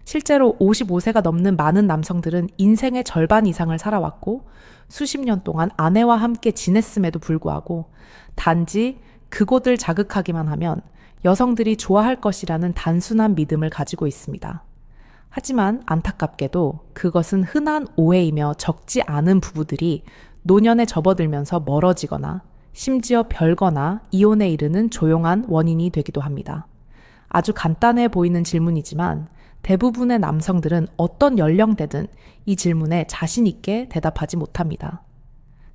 실제로 55세가 넘는 많은 남성들은 인생의 절반 이상을 살아왔고 수십 년 동안 아내와 함께 지냈음에도 불구하고 단지 그곳을 자극하기만 하면 여성들이 좋아할 것이라는 단순한 믿음을 가지고 있습니다. 하지만 안타깝게도 그것은 흔한 오해이며 적지 않은 부부들이 노년에 접어들면서 멀어지거나 심지어 별거나 이혼에 이르는 조용한 원인이 되기도 합니다. 아주 간단해 보이는 질문이지만 대부분의 남성들은 어떤 연령대든 이 질문에 자신 있게 대답하지 못합니다.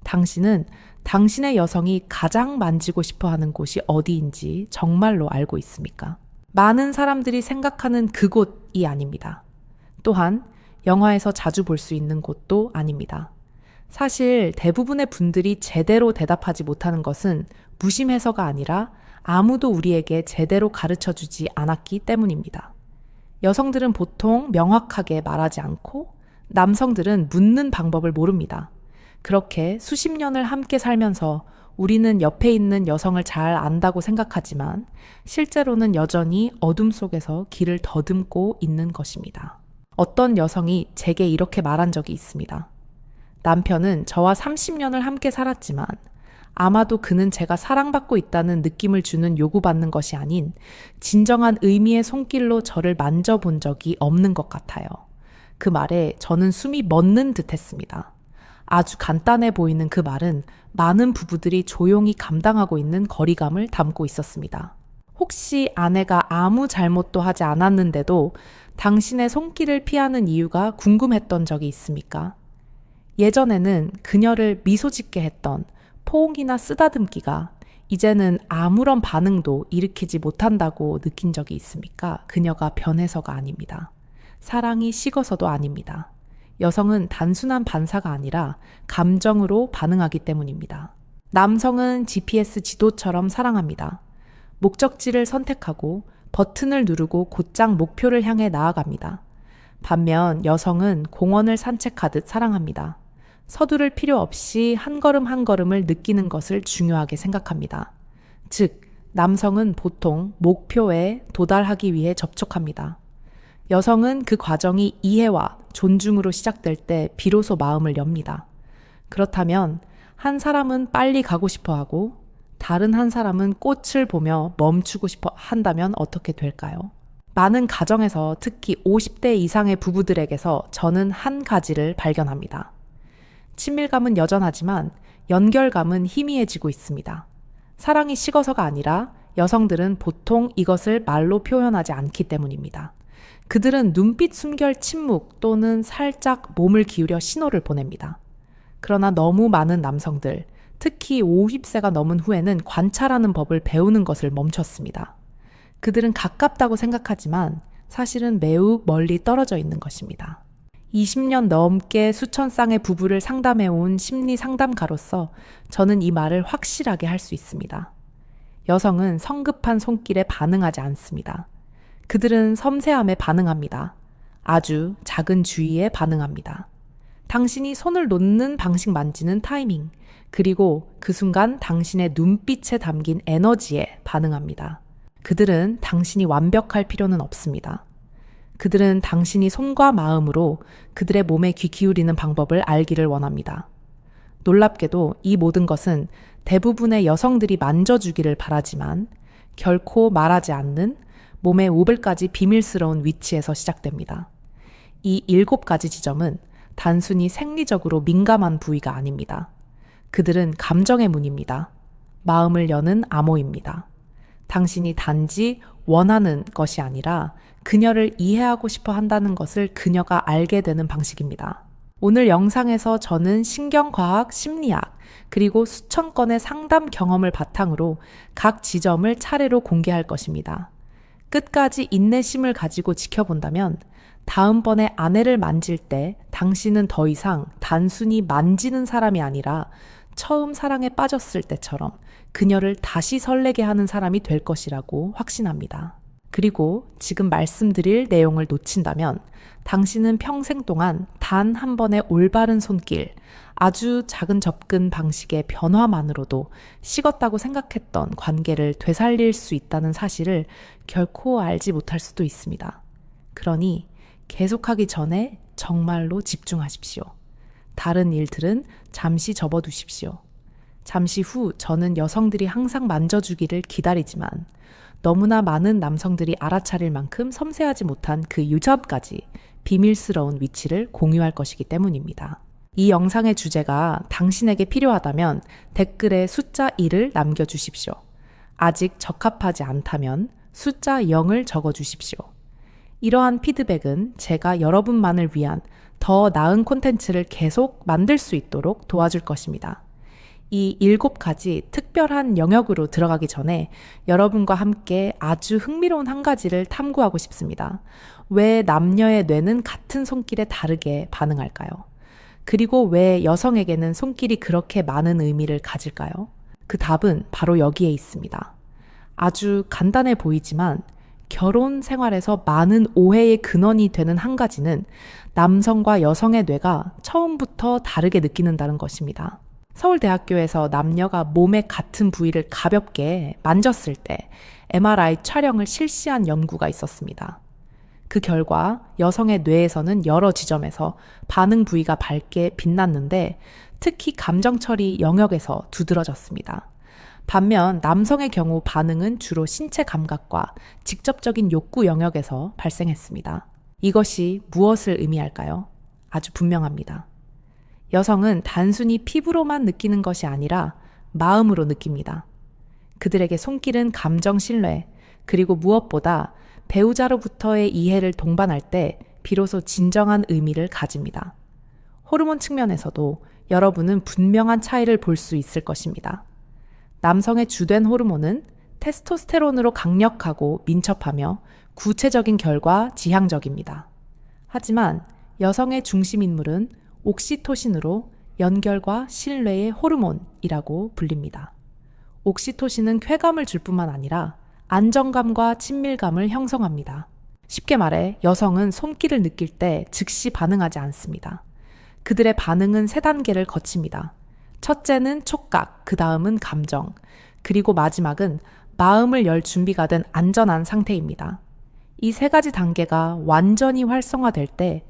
당신은 당신의 여성이 가장 만지고 싶어 하는 곳이 어디인지 정말로 알고 있습니까? 많은 사람들이 생각하는 그곳이 아닙니다. 또한 영화에서 자주 볼 수 있는 곳도 아닙니다. 사실 대부분의 분들이 제대로 대답하지 못하는 것은 무심해서가 아니라 아무도 우리에게 제대로 가르쳐주지 않았기 때문입니다. 여성들은 보통 명확하게 말하지 않고 남성들은 묻는 방법을 모릅니다. 그렇게 수십 년을 함께 살면서 우리는 옆에 있는 여성을 잘 안다고 생각하지만 실제로는 여전히 어둠 속에서 길을 더듬고 있는 것입니다. 어떤 여성이 제게 이렇게 말한 적이 있습니다. 남편은 저와 30년을 함께 살았지만 아마도 그는 제가 사랑받고 있다는 느낌을 주는 요구받는 것이 아닌 진정한 의미의 손길로 저를 만져본 적이 없는 것 같아요. 그 말에 저는 숨이 멎는 듯 했습니다. 아주 간단해 보이는 그 말은 많은 부부들이 조용히 감당하고 있는 거리감을 담고 있었습니다. 혹시 아내가 아무 잘못도 하지 않았는데도 당신의 손길을 피하는 이유가 궁금했던 적이 있습니까? 예전에는 그녀를 미소 짓게 했던 포옹이나 쓰다듬기가 이제는 아무런 반응도 일으키지 못한다고 느낀 적이 있습니까? 그녀가 변해서가 아닙니다. 사랑이 식어서도 아닙니다. 여성은 단순한 반사가 아니라 감정으로 반응하기 때문입니다. 남성은 GPS 지도처럼 사랑합니다. 목적지를 선택하고 버튼을 누르고 곧장 목표를 향해 나아갑니다. 반면 여성은 공원을 산책하듯 사랑합니다. 서두를 필요 없이 한 걸음 한 걸음을 느끼는 것을 중요하게 생각합니다. 즉, 남성은 보통 목표에 도달하기 위해 접촉합니다. 여성은 그 과정이 이해와 존중으로 시작될 때 비로소 마음을 엽니다. 그렇다면 한 사람은 빨리 가고 싶어 하고 다른 한 사람은 꽃을 보며 멈추고 싶어 한다면 어떻게 될까요? 많은 가정에서 특히 50대 이상의 부부들에게서 저는 한 가지를 발견합니다. 친밀감은 여전하지만 연결감은 희미해지고 있습니다. 사랑이 식어서가 아니라 여성들은 보통 이것을 말로 표현하지 않기 때문입니다. 그들은 눈빛 숨결 침묵 또는 살짝 몸을 기울여 신호를 보냅니다. 그러나 너무 많은 남성들, 특히 50세가 넘은 후에는 관찰하는 법을 배우는 것을 멈췄습니다. 그들은 가깝다고 생각하지만 사실은 매우 멀리 떨어져 있는 것입니다. 20년 넘게 수천 쌍의 부부를 상담해온 심리 상담가로서 저는 이 말을 확실하게 할 수 있습니다. 여성은 성급한 손길에 반응하지 않습니다. 그들은 섬세함에 반응합니다. 아주 작은 주의에 반응합니다. 당신이 손을 놓는 방식 만지는 타이밍, 그리고 그 순간 당신의 눈빛에 담긴 에너지에 반응합니다. 그들은 당신이 완벽할 필요는 없습니다. 그들은 당신이 손과 마음으로 그들의 몸에 귀 기울이는 방법을 알기를 원합니다. 놀랍게도 이 모든 것은 대부분의 여성들이 만져주기를 바라지만 결코 말하지 않는 몸의 5배까지 비밀스러운 위치에서 시작됩니다. 이 7가지 지점은 단순히 생리적으로 민감한 부위가 아닙니다. 그들은 감정의 문입니다. 마음을 여는 암호입니다. 당신이 단지 원하는 것이 아니라 그녀를 이해하고 싶어 한다는 것을 그녀가 알게 되는 방식입니다. 오늘 영상에서 저는 신경과학, 심리학, 그리고 수천 건의 상담 경험을 바탕으로 각 지점을 차례로 공개할 것입니다. 끝까지 인내심을 가지고 지켜본다면 다음번에 아내를 만질 때 당신은 더 이상 단순히 만지는 사람이 아니라 처음 사랑에 빠졌을 때처럼 그녀를 다시 설레게 하는 사람이 될 것이라고 확신합니다. 그리고 지금 말씀드릴 내용을 놓친다면 당신은 평생 동안 단 한 번의 올바른 손길, 아주 작은 접근 방식의 변화만으로도 식었다고 생각했던 관계를 되살릴 수 있다는 사실을 결코 알지 못할 수도 있습니다. 그러니 계속하기 전에 정말로 집중하십시오. 다른 일들은 잠시 접어두십시오. 잠시 후 저는 여성들이 항상 만져주기를 기다리지만 너무나 많은 남성들이 알아차릴 만큼 섬세하지 못한 그 유전까지 비밀스러운 위치를 공유할 것이기 때문입니다. 이 영상의 주제가 당신에게 필요하다면 댓글에 숫자 1을 남겨주십시오. 아직 적합하지 않다면 숫자 0을 적어주십시오. 이러한 피드백은 제가 여러분만을 위한 더 나은 콘텐츠를 계속 만들 수 있도록 도와줄 것입니다. 이 7가지 특별한 영역으로 들어가기 전에 여러분과 함께 아주 흥미로운 한 가지를 탐구하고 싶습니다. 왜 남녀의 뇌는 같은 손길에 다르게 반응할까요? 그리고 왜 여성에게는 손길이 그렇게 많은 의미를 가질까요? 그 답은 바로 여기에 있습니다. 아주 간단해 보이지만 결혼 생활에서 많은 오해의 근원이 되는 한 가지는 남성과 여성의 뇌가 처음부터 다르게 느끼는다는 것입니다. 서울대학교에서 남녀가 몸의 같은 부위를 가볍게 만졌을 때 MRI 촬영을 실시한 연구가 있었습니다. 그 결과 여성의 뇌에서는 여러 지점에서 반응 부위가 밝게 빛났는데 특히 감정 처리 영역에서 두드러졌습니다. 반면 남성의 경우 반응은 주로 신체 감각과 직접적인 욕구 영역에서 발생했습니다. 이것이 무엇을 의미할까요? 아주 분명합니다. 여성은 단순히 피부로만 느끼는 것이 아니라 마음으로 느낍니다. 그들에게 손길은 감정 신뢰, 그리고 무엇보다 배우자로부터의 이해를 동반할 때 비로소 진정한 의미를 가집니다. 호르몬 측면에서도 여러분은 분명한 차이를 볼 수 있을 것입니다. 남성의 주된 호르몬은 테스토스테론으로 강력하고 민첩하며 구체적인 결과 지향적입니다. 하지만 여성의 중심 인물은 옥시토신으로 연결과 신뢰의 호르몬이라고 불립니다. 옥시토신은 쾌감을 줄 뿐만 아니라 안정감과 친밀감을 형성합니다. 쉽게 말해 여성은 손길을 느낄 때 즉시 반응하지 않습니다. 그들의 반응은 3단계를 거칩니다. 첫째는 촉각, 그 다음은 감정, 그리고 마지막은 마음을 열 준비가 된 안전한 상태입니다. 이 3가지 단계가 완전히 활성화될 때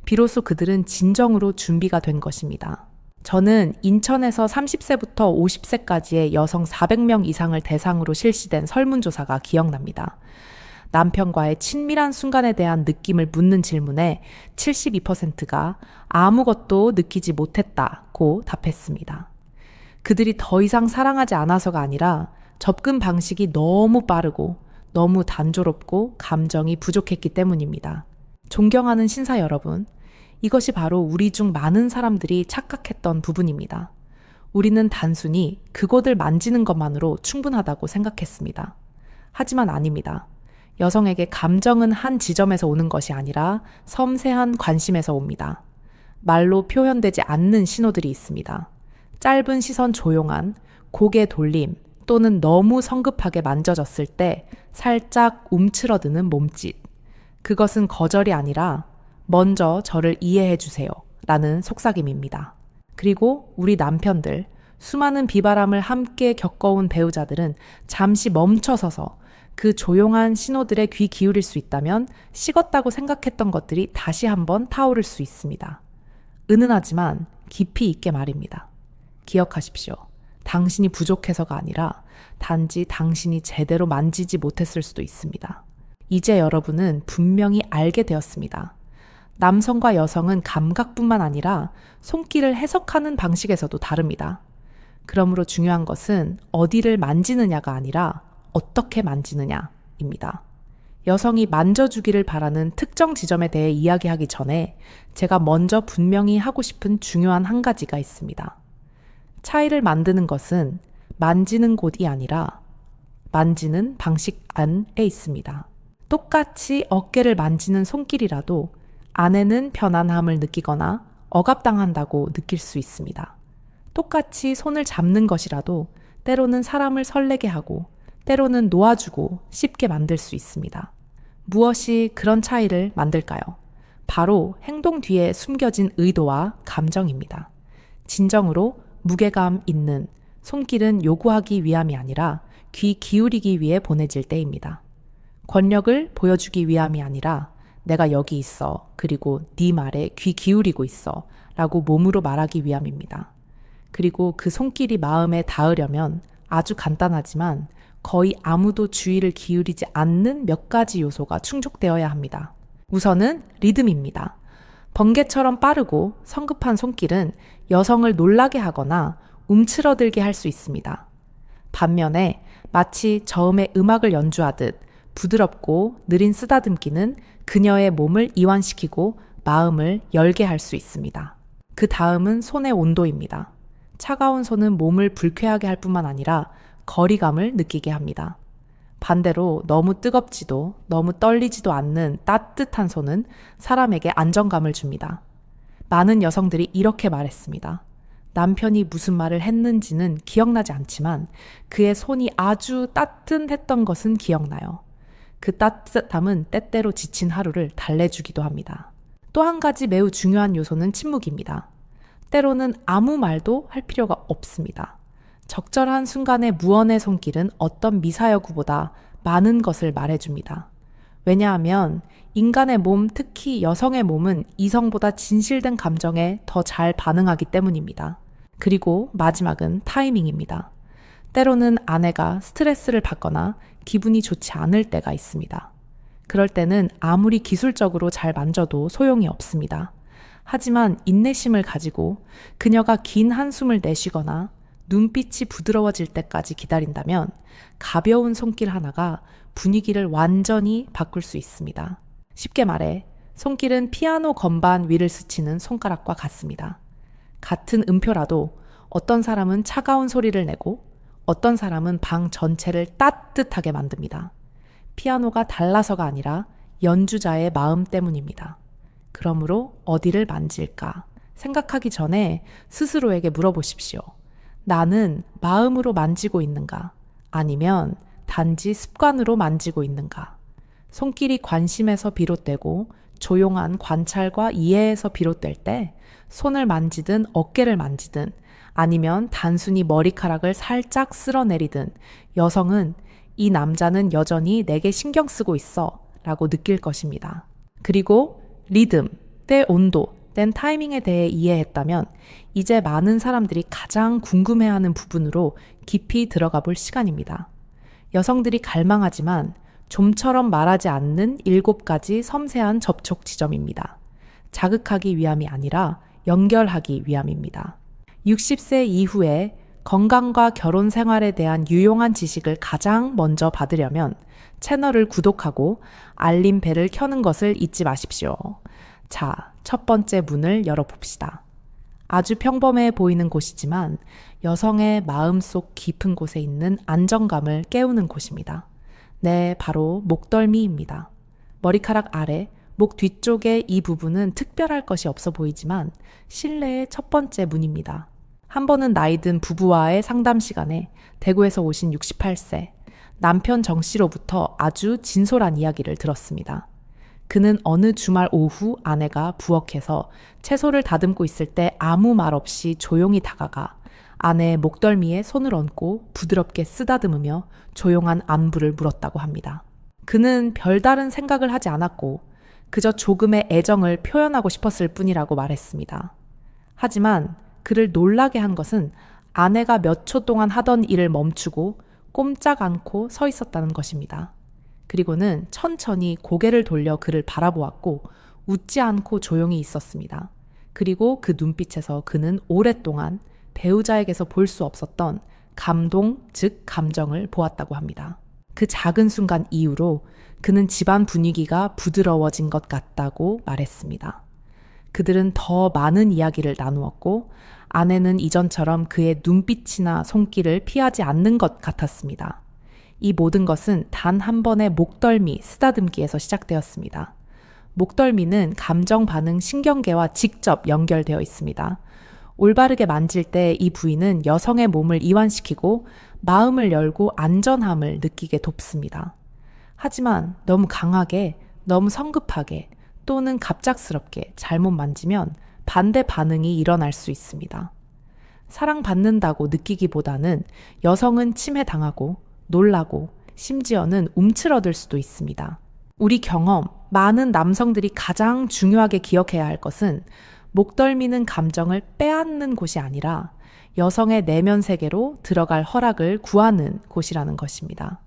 비로소 그들은 진정으로 준비가 된 것입니다. 저는 인천에서 30세부터 50세까지의 여성 400명 이상을 대상으로 실시된 설문조사가 기억납니다. 남편과의 친밀한 순간에 대한 느낌을 묻는 질문에 72%가 아무것도 느끼지 못했다고 답했습니다. 그들이 더 이상 사랑하지 않아서가 아니라 접근 방식이 너무 빠르고 너무 단조롭고 감정이 부족했기 때문입니다. 존경하는 신사 여러분, 이것이 바로 우리 중 많은 사람들이 착각했던 부분입니다. 우리는 단순히 그곳을 만지는 것만으로 충분하다고 생각했습니다. 하지만 아닙니다. 여성에게 감정은 한 지점에서 오는 것이 아니라 섬세한 관심에서 옵니다. 말로 표현되지 않는 신호들이 있습니다. 짧은 시선 조용한, 고개 돌림 또는 너무 성급하게 만져졌을 때 살짝 움츠러드는 몸짓. 그것은 거절이 아니라 먼저 저를 이해해 주세요 라는 속삭임입니다. 그리고 우리 남편들, 수많은 비바람을 함께 겪어온 배우자들은 잠시 멈춰서서 그 조용한 신호들에 귀 기울일 수 있다면 식었다고 생각했던 것들이 다시 한번 타오를 수 있습니다. 은은하지만 깊이 있게 말입니다. 기억하십시오. 당신이 부족해서가 아니라 단지 당신이 제대로 만지지 못했을 수도 있습니다. 이제 여러분은 분명히 알게 되었습니다. 남성과 여성은 감각뿐만 아니라 손길을 해석하는 방식에서도 다릅니다. 그러므로 중요한 것은 어디를 만지느냐가 아니라 어떻게 만지느냐입니다. 여성이 만져주기를 바라는 특정 지점에 대해 이야기하기 전에 제가 먼저 분명히 하고 싶은 중요한 한 가지가 있습니다. 차이를 만드는 것은 만지는 곳이 아니라 만지는 방식 안에 있습니다. 똑같이 어깨를 만지는 손길이라도 아내는 편안함을 느끼거나 억압당한다고 느낄 수 있습니다. 똑같이 손을 잡는 것이라도 때로는 사람을 설레게 하고 때로는 놓아주고 쉽게 만들 수 있습니다. 무엇이 그런 차이를 만들까요? 바로 행동 뒤에 숨겨진 의도와 감정입니다. 진정으로 무게감 있는 손길은 요구하기 위함이 아니라 귀 기울이기 위해 보내질 때입니다. 권력을 보여주기 위함이 아니라 내가 여기 있어. 그리고 네 말에 귀 기울이고 있어. 라고 몸으로 말하기 위함입니다. 그리고 그 손길이 마음에 닿으려면 아주 간단하지만 거의 아무도 주의를 기울이지 않는 몇 가지 요소가 충족되어야 합니다. 우선은 리듬입니다. 번개처럼 빠르고 성급한 손길은 여성을 놀라게 하거나 움츠러들게 할 수 있습니다. 반면에 마치 저음의 음악을 연주하듯 부드럽고 느린 쓰다듬기는 그녀의 몸을 이완시키고 마음을 열게 할 수 있습니다. 그 다음은 손의 온도입니다. 차가운 손은 몸을 불쾌하게 할 뿐만 아니라 거리감을 느끼게 합니다. 반대로 너무 뜨겁지도 너무 떨리지도 않는 따뜻한 손은 사람에게 안정감을 줍니다. 많은 여성들이 이렇게 말했습니다. 남편이 무슨 말을 했는지는 기억나지 않지만 그의 손이 아주 따뜻했던 것은 기억나요. 그 따뜻함은 때때로 지친 하루를 달래주기도 합니다. 또 한 가지 매우 중요한 요소는 침묵입니다. 때로는 아무 말도 할 필요가 없습니다. 적절한 순간의 무언의 손길은 어떤 미사여구보다 많은 것을 말해줍니다. 왜냐하면 인간의 몸, 특히 여성의 몸은 이성보다 진실된 감정에 더 잘 반응하기 때문입니다. 그리고 마지막은 타이밍입니다. 때로는 아내가 스트레스를 받거나 기분이 좋지 않을 때가 있습니다. 그럴 때는 아무리 기술적으로 잘 만져도 소용이 없습니다. 하지만 인내심을 가지고 그녀가 긴 한숨을 내쉬거나 눈빛이 부드러워질 때까지 기다린다면 가벼운 손길 하나가 분위기를 완전히 바꿀 수 있습니다. 쉽게 말해 손길은 피아노 건반 위를 스치는 손가락과 같습니다. 같은 음표라도 어떤 사람은 차가운 소리를 내고 어떤 사람은 방 전체를 따뜻하게 만듭니다. 피아노가 달라서가 아니라 연주자의 마음 때문입니다. 그러므로 어디를 만질까 생각하기 전에 스스로에게 물어보십시오. 나는 마음으로 만지고 있는가? 아니면 단지 습관으로 만지고 있는가? 손길이 관심에서 비롯되고 조용한 관찰과 이해에서 비롯될 때 손을 만지든 어깨를 만지든 아니면 단순히 머리카락을 살짝 쓸어내리든 여성은 이 남자는 여전히 내게 신경 쓰고 있어 라고 느낄 것입니다. 그리고 리듬, 때 온도, 땐 타이밍에 대해 이해했다면 이제 많은 사람들이 가장 궁금해하는 부분으로 깊이 들어가 볼 시간입니다. 여성들이 갈망하지만 좀처럼 말하지 않는 7가지 섬세한 접촉 지점입니다. 자극하기 위함이 아니라 연결하기 위함입니다. 60세 이후에 건강과 결혼 생활에 대한 유용한 지식을 가장 먼저 받으려면 채널을 구독하고 알림벨을 켜는 것을 잊지 마십시오. 자, 첫 번째 문을 열어봅시다. 아주 평범해 보이는 곳이지만 여성의 마음속 깊은 곳에 있는 안정감을 깨우는 곳입니다. 네, 바로 목덜미입니다. 머리카락 아래, 목 뒤쪽의 이 부분은 특별할 것이 없어 보이지만 신뢰의 첫 번째 문입니다. 한 번은 나이든 부부와의 상담 시간에 대구에서 오신 68세 남편 정 씨로부터 아주 진솔한 이야기를 들었습니다. 그는 어느 주말 오후 아내가 부엌에서 채소를 다듬고 있을 때 아무 말 없이 조용히 다가가 아내의 목덜미에 손을 얹고 부드럽게 쓰다듬으며 조용한 안부를 물었다고 합니다. 그는 별다른 생각을 하지 않았고 그저 조금의 애정을 표현하고 싶었을 뿐이라고 말했습니다. 하지만 그를 놀라게 한 것은 아내가 몇 초 동안 하던 일을 멈추고 꼼짝 않고 서 있었다는 것입니다. 그리고는 천천히 고개를 돌려 그를 바라보았고 웃지 않고 조용히 있었습니다. 그리고 그 눈빛에서 그는 오랫동안 배우자에게서 볼 수 없었던 감동, 즉 감정을 보았다고 합니다. 그 작은 순간 이후로 그는 집안 분위기가 부드러워진 것 같다고 말했습니다. 그들은 더 많은 이야기를 나누었고 아내는 이전처럼 그의 눈빛이나 손길을 피하지 않는 것 같았습니다. 이 모든 것은 단 한 번의 목덜미 쓰다듬기에서 시작되었습니다. 목덜미는 감정 반응 신경계와 직접 연결되어 있습니다. 올바르게 만질 때 이 부위는 여성의 몸을 이완시키고 마음을 열고 안전함을 느끼게 돕습니다. 하지만 너무 강하게, 너무 성급하게 또는 갑작스럽게 잘못 만지면 반대 반응이 일어날 수 있습니다. 사랑받는다고 느끼기보다는 여성은 침해당하고 놀라고 심지어는 움츠러들 수도 있습니다. 우리 경험, 많은 남성들이 가장 중요하게 기억해야 할 것은 목덜미는 감정을 빼앗는 곳이 아니라 여성의 내면 세계로 들어갈 허락을 구하는 곳이라는 것입니다.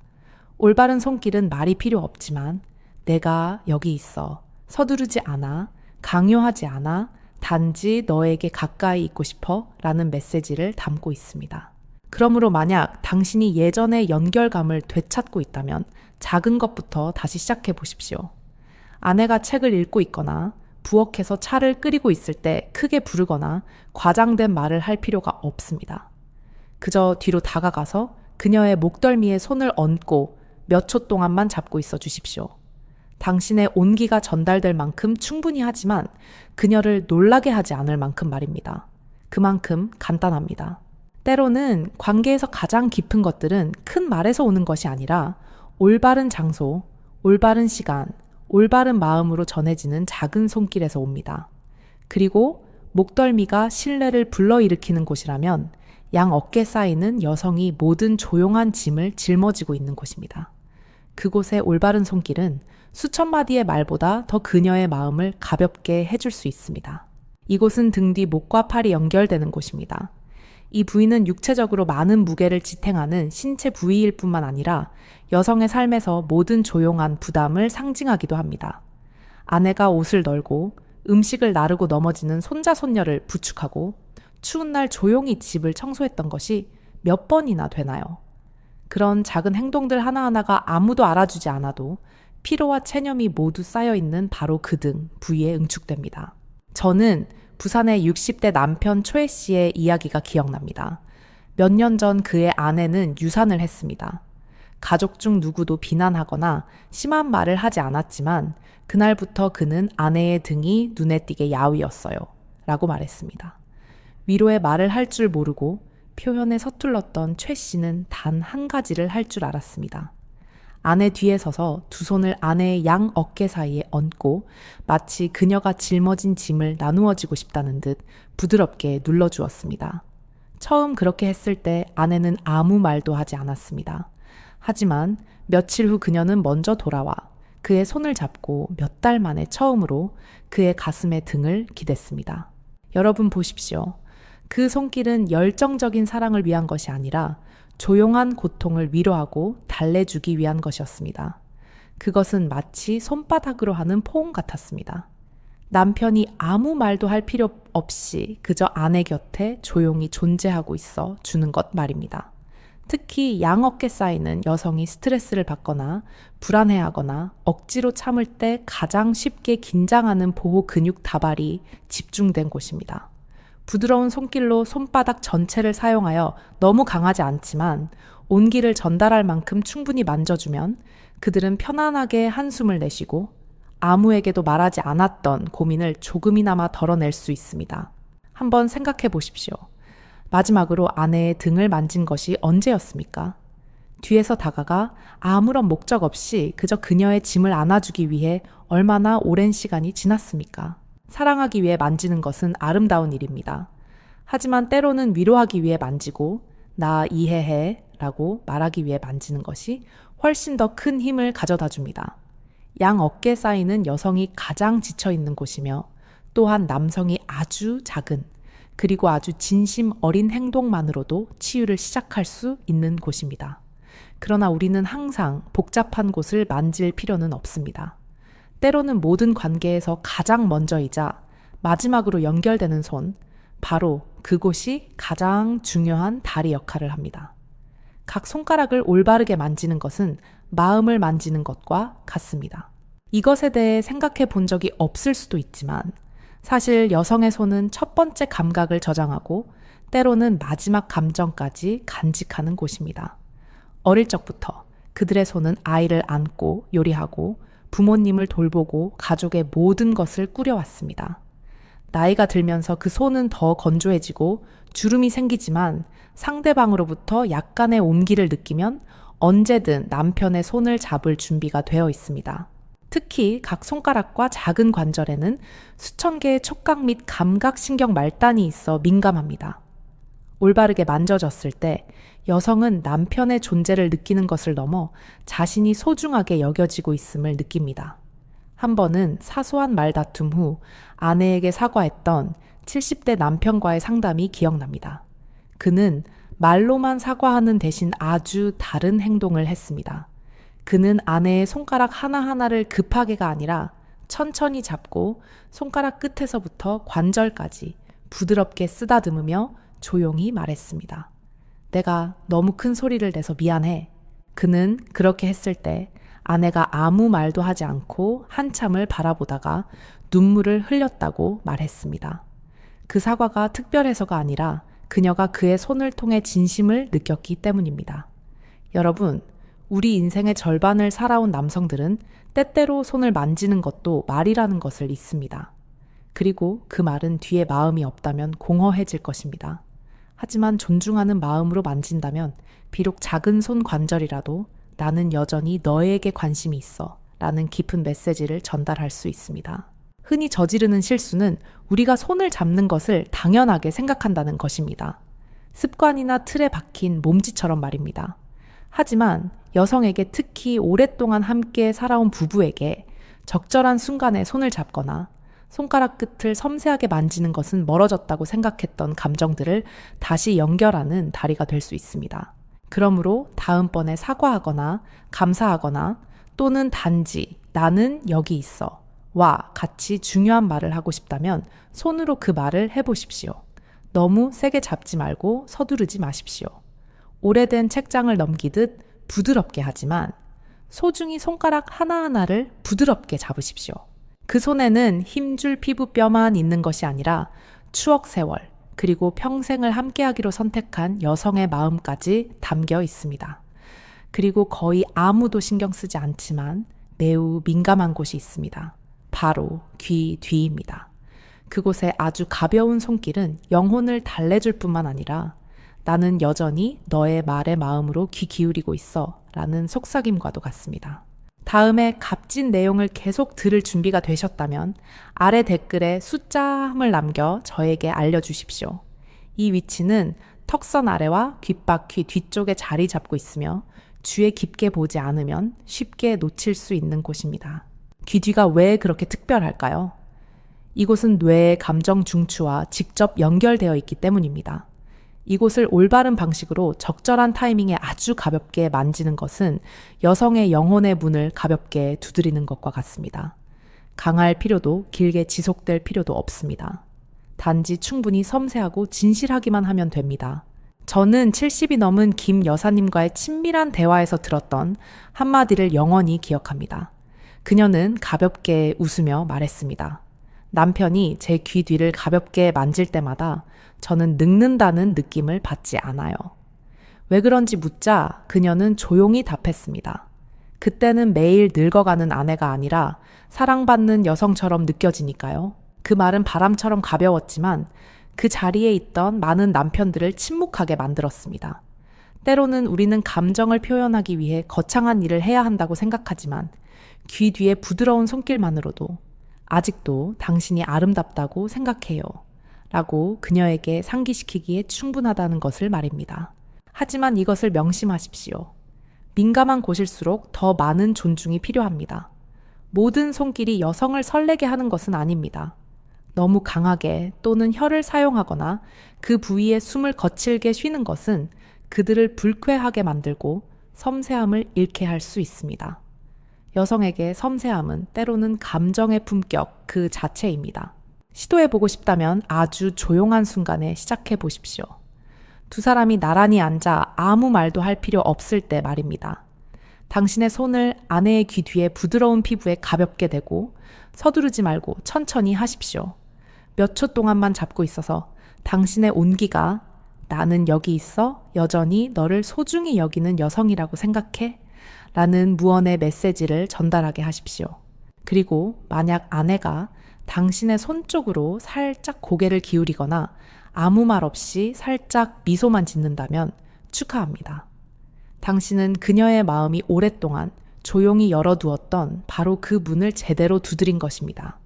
올바른 손길은 말이 필요 없지만 내가 여기 있어, 서두르지 않아, 강요하지 않아, 단지 너에게 가까이 있고 싶어 라는 메시지를 담고 있습니다. 그러므로 만약 당신이 예전의 연결감을 되찾고 있다면 작은 것부터 다시 시작해 보십시오. 아내가 책을 읽고 있거나 부엌에서 차를 끓이고 있을 때 크게 부르거나 과장된 말을 할 필요가 없습니다. 그저 뒤로 다가가서 그녀의 목덜미에 손을 얹고 몇 초 동안만 잡고 있어 주십시오. 당신의 온기가 전달될 만큼 충분히 하지만 그녀를 놀라게 하지 않을 만큼 말입니다. 그만큼 간단합니다. 때로는 관계에서 가장 깊은 것들은 큰 말에서 오는 것이 아니라 올바른 장소, 올바른 시간, 올바른 마음으로 전해지는 작은 손길에서 옵니다. 그리고 목덜미가 신뢰를 불러일으키는 곳이라면 양 어깨 쌓이는 여성이 모든 조용한 짐을 짊어지고 있는 곳입니다. 그곳의 올바른 손길은 수천 마디의 말보다 더 그녀의 마음을 가볍게 해줄 수 있습니다. 이곳은 등 뒤 목과 팔이 연결되는 곳입니다. 이 부위는 육체적으로 많은 무게를 지탱하는 신체 부위일 뿐만 아니라 여성의 삶에서 모든 조용한 부담을 상징하기도 합니다. 아내가 옷을 널고 음식을 나르고 넘어지는 손자 손녀를 부축하고 추운 날 조용히 집을 청소했던 것이 몇 번이나 되나요? 그런 작은 행동들 하나하나가 아무도 알아주지 않아도 피로와 체념이 모두 쌓여있는 바로 그 등 부위에 응축됩니다. 저는 부산의 60대 남편 초혜 씨의 이야기가 기억납니다. 몇 년 전 그의 아내는 유산을 했습니다. 가족 중 누구도 비난하거나 심한 말을 하지 않았지만 그날부터 그는 아내의 등이 눈에 띄게 야위었어요. 라고 말했습니다. 위로의 말을 할 줄 모르고 표현에 서툴렀던 최 씨는 단 한 가지를 할 줄 알았습니다. 아내 뒤에 서서 두 손을 아내의 양 어깨 사이에 얹고 마치 그녀가 짊어진 짐을 나누어지고 싶다는 듯 부드럽게 눌러주었습니다. 처음 그렇게 했을 때 아내는 아무 말도 하지 않았습니다. 하지만 며칠 후 그녀는 먼저 돌아와 그의 손을 잡고 몇 달 만에 처음으로 그의 가슴에 등을 기댔습니다. 여러분 보십시오. 그 손길은 열정적인 사랑을 위한 것이 아니라 조용한 고통을 위로하고 달래주기 위한 것이었습니다. 그것은 마치 손바닥으로 하는 포옹 같았습니다. 남편이 아무 말도 할 필요 없이 그저 아내 곁에 조용히 존재하고 있어 주는 것 말입니다. 특히 양 어깨 쌓이는 여성이 스트레스를 받거나 불안해하거나 억지로 참을 때 가장 쉽게 긴장하는 보호 근육 다발이 집중된 곳입니다. 부드러운 손길로 손바닥 전체를 사용하여 너무 강하지 않지만 온기를 전달할 만큼 충분히 만져주면 그들은 편안하게 한숨을 내쉬고 아무에게도 말하지 않았던 고민을 조금이나마 덜어낼 수 있습니다. 한번 생각해 보십시오. 마지막으로 아내의 등을 만진 것이 언제였습니까? 뒤에서 다가가 아무런 목적 없이 그저 그녀의 짐을 안아주기 위해 얼마나 오랜 시간이 지났습니까? 사랑하기 위해 만지는 것은 아름다운 일입니다. 하지만 때로는 위로하기 위해 만지고 나 이해해 라고 말하기 위해 만지는 것이 훨씬 더 큰 힘을 가져다 줍니다. 양 어깨에 쌓이는 여성이 가장 지쳐있는 곳이며 또한 남성이 아주 작은 그리고 아주 진심 어린 행동만으로도 치유를 시작할 수 있는 곳입니다. 그러나 우리는 항상 복잡한 곳을 만질 필요는 없습니다. 때로는 모든 관계에서 가장 먼저이자 마지막으로 연결되는 손, 바로 그곳이 가장 중요한 다리 역할을 합니다. 각 손가락을 올바르게 만지는 것은 마음을 만지는 것과 같습니다. 이것에 대해 생각해 본 적이 없을 수도 있지만 사실 여성의 손은 첫 번째 감각을 저장하고 때로는 마지막 감정까지 간직하는 곳입니다. 어릴 적부터 그들의 손은 아이를 안고 요리하고 부모님을 돌보고 가족의 모든 것을 꾸려왔습니다. 나이가 들면서 그 손은 더 건조해지고 주름이 생기지만 상대방으로부터 약간의 온기를 느끼면 언제든 남편의 손을 잡을 준비가 되어 있습니다. 특히 각 손가락과 작은 관절에는 수천 개의 촉각 및 감각 신경 말단이 있어 민감합니다. 올바르게 만져졌을 때 여성은 남편의 존재를 느끼는 것을 넘어 자신이 소중하게 여겨지고 있음을 느낍니다. 한 번은 사소한 말다툼 후 아내에게 사과했던 70대 남편과의 상담이 기억납니다. 그는 말로만 사과하는 대신 아주 다른 행동을 했습니다. 그는 아내의 손가락 하나하나를 급하게가 아니라 천천히 잡고 손가락 끝에서부터 관절까지 부드럽게 쓰다듬으며 조용히 말했습니다. 내가 너무 큰 소리를 내서 미안해. 그는 그렇게 했을 때 아내가 아무 말도 하지 않고 한참을 바라보다가 눈물을 흘렸다고 말했습니다. 그 사과가 특별해서가 아니라 그녀가 그의 손을 통해 진심을 느꼈기 때문입니다. 여러분, 우리 인생의 절반을 살아온 남성들은 때때로 손을 만지는 것도 말이라는 것을 잊습니다. 그리고 그 말은 뒤에 마음이 없다면 공허해질 것입니다. 하지만 존중하는 마음으로 만진다면 비록 작은 손 관절이라도 나는 여전히 너에게 관심이 있어 라는 깊은 메시지를 전달할 수 있습니다. 흔히 저지르는 실수는 우리가 손을 잡는 것을 당연하게 생각한다는 것입니다. 습관이나 틀에 박힌 몸짓처럼 말입니다. 하지만 여성에게 특히 오랫동안 함께 살아온 부부에게 적절한 순간에 손을 잡거나 손가락 끝을 섬세하게 만지는 것은 멀어졌다고 생각했던 감정들을 다시 연결하는 다리가 될 수 있습니다. 그러므로 다음번에 사과하거나 감사하거나 또는 단지 나는 여기 있어 와 같이 중요한 말을 하고 싶다면 손으로 그 말을 해보십시오. 너무 세게 잡지 말고 서두르지 마십시오. 오래된 책장을 넘기듯 부드럽게 하지만 소중히 손가락 하나하나를 부드럽게 잡으십시오. 그 손에는 힘줄 피부뼈만 있는 것이 아니라 추억 세월, 그리고 평생을 함께하기로 선택한 여성의 마음까지 담겨 있습니다. 그리고 거의 아무도 신경 쓰지 않지만 매우 민감한 곳이 있습니다. 바로 귀 뒤입니다. 그곳에 아주 가벼운 손길은 영혼을 달래줄 뿐만 아니라 나는 여전히 너의 말에 마음으로 귀 기울이고 있어 라는 속삭임과도 같습니다. 다음에 값진 내용을 계속 들을 준비가 되셨다면 아래 댓글에 숫자함을 남겨 저에게 알려주십시오. 이 위치는 턱선 아래와 귓바퀴 뒤쪽에 자리 잡고 있으며 주에 깊게 보지 않으면 쉽게 놓칠 수 있는 곳입니다. 귀 뒤가 왜 그렇게 특별할까요? 이곳은 뇌의 감정 중추와 직접 연결되어 있기 때문입니다. 이곳을 올바른 방식으로 적절한 타이밍에 아주 가볍게 만지는 것은 여성의 영혼의 문을 가볍게 두드리는 것과 같습니다. 강할 필요도 길게 지속될 필요도 없습니다. 단지 충분히 섬세하고 진실하기만 하면 됩니다. 저는 70이 넘은 김 여사님과의 친밀한 대화에서 들었던 한마디를 영원히 기억합니다. 그녀는 가볍게 웃으며 말했습니다. 남편이 제 귀 뒤를 가볍게 만질 때마다 저는 늙는다는 느낌을 받지 않아요. 왜 그런지 묻자 그녀는 조용히 답했습니다. 그때는 매일 늙어가는 아내가 아니라 사랑받는 여성처럼 느껴지니까요. 그 말은 바람처럼 가벼웠지만 그 자리에 있던 많은 남편들을 침묵하게 만들었습니다. 때로는 우리는 감정을 표현하기 위해 거창한 일을 해야 한다고 생각하지만 귀 뒤의 부드러운 손길만으로도 아직도 당신이 아름답다고 생각해요. 라고 그녀에게 상기시키기에 충분하다는 것을 말입니다. 하지만 이것을 명심하십시오. 민감한 곳일수록 더 많은 존중이 필요합니다. 모든 손길이 여성을 설레게 하는 것은 아닙니다. 너무 강하게 또는 혀를 사용하거나 그 부위에 숨을 거칠게 쉬는 것은 그들을 불쾌하게 만들고 섬세함을 잃게 할 수 있습니다. 여성에게 섬세함은 때로는 감정의 품격 그 자체입니다. 시도해보고 싶다면 아주 조용한 순간에 시작해보십시오. 두 사람이 나란히 앉아 아무 말도 할 필요 없을 때 말입니다. 당신의 손을 아내의 귀 뒤에 부드러운 피부에 가볍게 대고 서두르지 말고 천천히 하십시오. 몇 초 동안만 잡고 있어서 당신의 온기가 나는 여기 있어 여전히 너를 소중히 여기는 여성이라고 생각해 라는 무언의 메시지를 전달하게 하십시오. 그리고 만약 아내가 당신의 손 쪽으로 살짝 고개를 기울이거나 아무 말 없이 살짝 미소만 짓는다면 축하합니다. 당신은 그녀의 마음이 오랫동안 조용히 열어두었던 바로 그 문을 제대로 두드린 것입니다.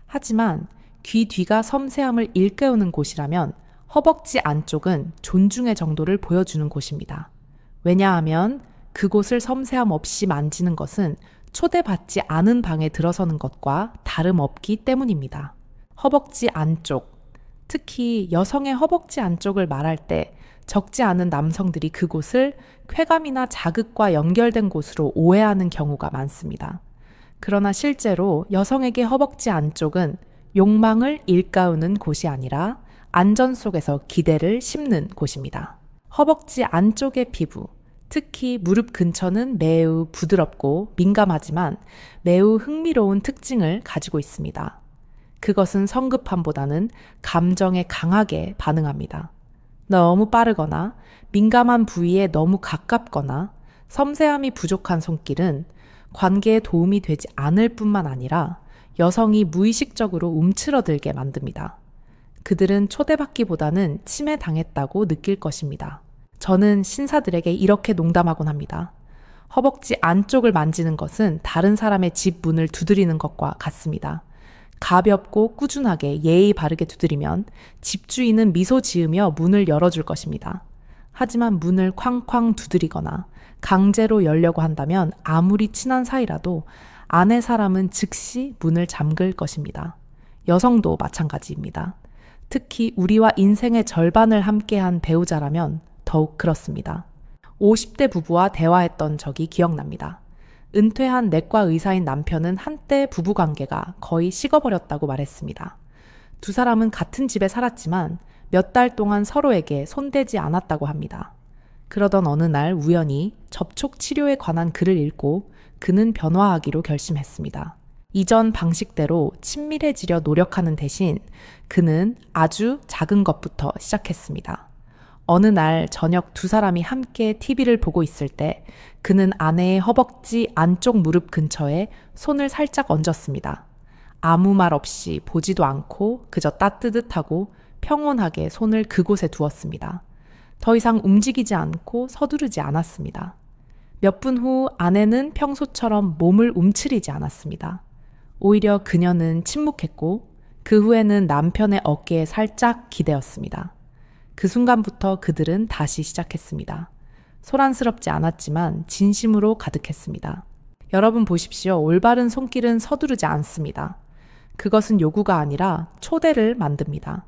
하지만 귀 뒤가 섬세함을 일깨우는 곳이라면 허벅지 안쪽은 존중의 정도를 보여주는 곳입니다. 왜냐하면 그곳을 섬세함 없이 만지는 것은 초대받지 않은 방에 들어서는 것과 다름없기 때문입니다. 허벅지 안쪽, 특히 여성의 허벅지 안쪽을 말할 때 적지 않은 남성들이 그곳을 쾌감이나 자극과 연결된 곳으로 오해하는 경우가 많습니다. 그러나 실제로 여성에게 허벅지 안쪽은 욕망을 일깨우는 곳이 아니라 안전 속에서 기대를 심는 곳입니다. 허벅지 안쪽의 피부, 특히 무릎 근처는 매우 부드럽고 민감하지만 매우 흥미로운 특징을 가지고 있습니다. 그것은 성급함보다는 감정에 강하게 반응합니다. 너무 빠르거나 민감한 부위에 너무 가깝거나 섬세함이 부족한 손길은 관계에 도움이 되지 않을 뿐만 아니라 여성이 무의식적으로 움츠러들게 만듭니다. 그들은 초대받기보다는 침해당했다고 느낄 것입니다. 저는 신사들에게 이렇게 농담하곤 합니다. 허벅지 안쪽을 만지는 것은 다른 사람의 집 문을 두드리는 것과 같습니다. 가볍고 꾸준하게 예의 바르게 두드리면 집주인은 미소 지으며 문을 열어줄 것입니다. 하지만 문을 쾅쾅 두드리거나 강제로 열려고 한다면 아무리 친한 사이라도 아내 사람은 즉시 문을 잠글 것입니다. 여성도 마찬가지입니다. 특히 우리와 인생의 절반을 함께한 배우자라면 더욱 그렇습니다. 50대 부부와 대화했던 적이 기억납니다. 은퇴한 내과 의사인 남편은 한때 부부관계가 거의 식어버렸다고 말했습니다. 두 사람은 같은 집에 살았지만 몇 달 동안 서로에게 손대지 않았다고 합니다. 그러던 어느 날 우연히 접촉 치료에 관한 글을 읽고 그는 변화하기로 결심했습니다. 이전 방식대로 친밀해지려 노력하는 대신 그는 아주 작은 것부터 시작했습니다. 어느 날 저녁 두 사람이 함께 TV를 보고 있을 때 그는 아내의 허벅지 안쪽 무릎 근처에 손을 살짝 얹었습니다. 아무 말 없이 보지도 않고 그저 따뜻하고 평온하게 손을 그곳에 두었습니다. 더 이상 움직이지 않고 서두르지 않았습니다. 몇 분 후 아내는 평소처럼 몸을 움츠리지 않았습니다. 오히려 그녀는 침묵했고 그 후에는 남편의 어깨에 살짝 기대었습니다. 그 순간부터 그들은 다시 시작했습니다. 소란스럽지 않았지만 진심으로 가득했습니다. 여러분 보십시오. 올바른 손길은 서두르지 않습니다. 그것은 요구가 아니라 초대를 만듭니다.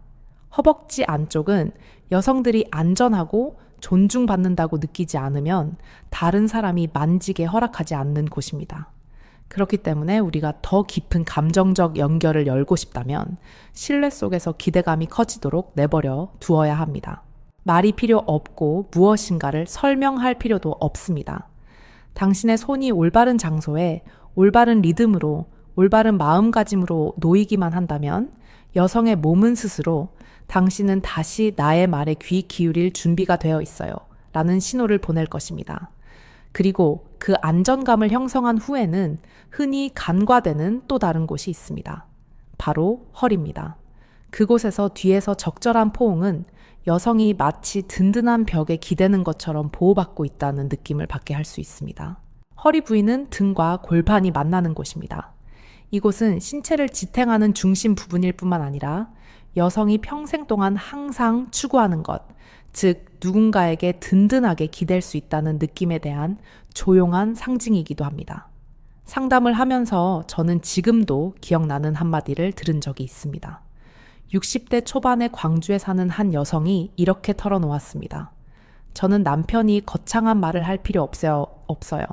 허벅지 안쪽은 여성들이 안전하고 존중받는다고 느끼지 않으면 다른 사람이 만지게 허락하지 않는 곳입니다. 그렇기 때문에 우리가 더 깊은 감정적 연결을 열고 싶다면 신뢰 속에서 기대감이 커지도록 내버려 두어야 합니다. 말이 필요 없고 무엇인가를 설명할 필요도 없습니다. 당신의 손이 올바른 장소에 올바른 리듬으로 올바른 마음가짐으로 놓이기만 한다면 여성의 몸은 스스로 당신은 다시 나의 말에 귀 기울일 준비가 되어 있어요 라는 신호를 보낼 것입니다. 그리고 그 안정감을 형성한 후에는 흔히 간과되는 또 다른 곳이 있습니다. 바로 허리입니다. 그곳에서 뒤에서 적절한 포옹은 여성이 마치 든든한 벽에 기대는 것처럼 보호받고 있다는 느낌을 받게 할 수 있습니다. 허리 부위는 등과 골반이 만나는 곳입니다. 이곳은 신체를 지탱하는 중심 부분일 뿐만 아니라 여성이 평생 동안 항상 추구하는 것, 즉 누군가에게 든든하게 기댈 수 있다는 느낌에 대한 조용한 상징이기도 합니다. 상담을 하면서 저는 지금도 기억나는 한마디를 들은 적이 있습니다. 60대 초반의 광주에 사는 한 여성이 이렇게 털어놓았습니다. 저는 남편이 거창한 말을 할 필요 없어요.